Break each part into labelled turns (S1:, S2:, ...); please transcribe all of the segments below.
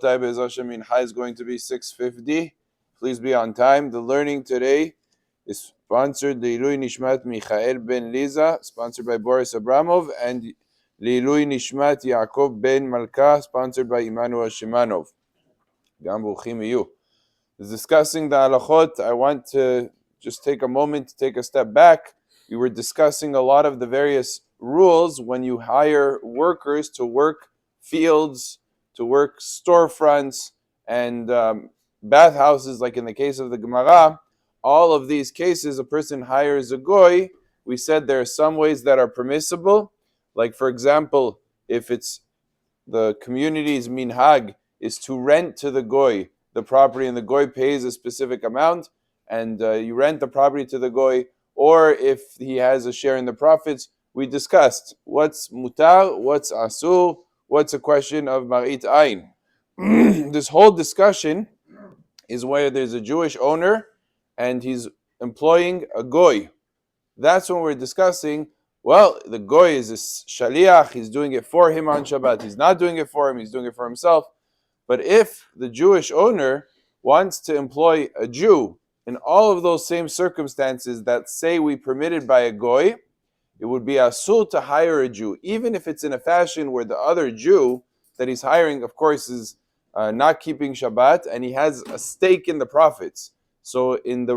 S1: Rabotai, Be'ez Hashem, Mincha is going to be 6:50. Please be on time. The learning today is sponsored Leilui Nishmat Michael ben Liza, sponsored by Boris Abramov, and Leilui Nishmat Yaakov ben Malka, sponsored by Immanuel Shimanov. Gam Bruchim Iyu. Discussing the halachot, I want to just take a moment to take a step back. We were discussing a lot of the various rules when you hire workers to work fields, to work storefronts, and bathhouses, like in the case of the Gemara. All of these cases, a person hires a goy. We said there are some ways that are permissible, like for example, if it's the community's minhag is to rent to the goy the property, and the goy pays a specific amount, and you rent the property to the goy, or if he has a share in the profits. We discussed what's mutar, what's asur, what's a question of marit ayin. This whole discussion is where there's a Jewish owner and he's employing a goy. That's when we're discussing, well, the goy is a shaliach, he's doing it for him on Shabbat, he's not doing it for him, he's doing it for himself. But if the Jewish owner wants to employ a Jew in all of those same circumstances that say we permitted by a goy, it would be asur to hire a Jew, even if it's in a fashion where the other Jew that he's hiring, of course, is not keeping Shabbat, and he has a stake in the profits. So in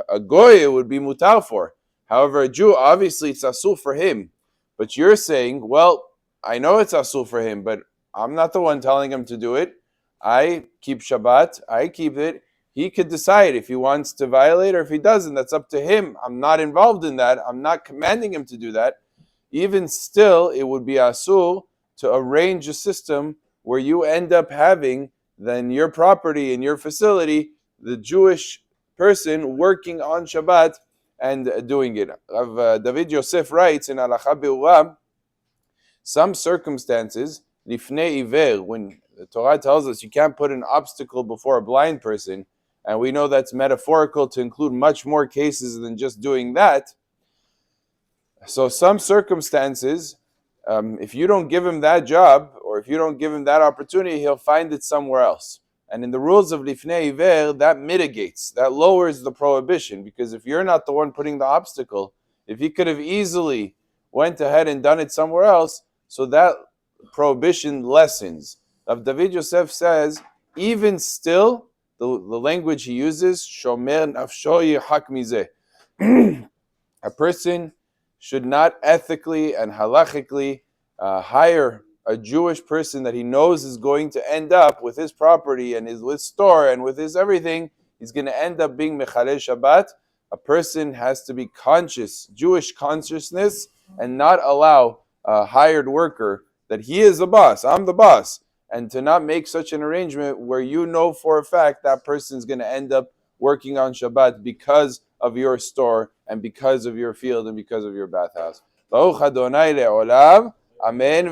S1: a goy, it would be mutar for. However, a Jew, obviously, it's asur for him. But you're saying, well, I know it's asur for him, but I'm not the one telling him to do it. I keep Shabbat, I keep it. He could decide if he wants to violate or if he doesn't. That's up to him. I'm not involved in that. I'm not commanding him to do that. Even still, it would be asur to arrange a system where you end up having then your property and your facility, the Jewish person working on Shabbat and doing it. David Yosef writes in Halacha Be'ura, some circumstances, lifnei iver, when the Torah tells us you can't put an obstacle before a blind person, and we know that's metaphorical to include much more cases than just doing that. So some circumstances, if you don't give him that job, or if you don't give him that opportunity, he'll find it somewhere else. And in the rules of lifnei iver, that mitigates, that lowers the prohibition, because if you're not the one putting the obstacle, if he could have easily went ahead and done it somewhere else, so that prohibition lessens. David Yosef says, even still, the language he uses, shomer nafsho yirhak mizeh. A person should not ethically and halachically hire a Jewish person that he knows is going to end up with his property and his store and with his everything, he's going to end up being mechalel Shabbat. A person has to be conscious, Jewish consciousness, and not allow a hired worker that he is the boss, I'm the boss, and to not make such an arrangement where you know for a fact that person's going to end up working on Shabbat because of your store and because of your field and because of your bathhouse. Baruch Adonai le'olam. Amen.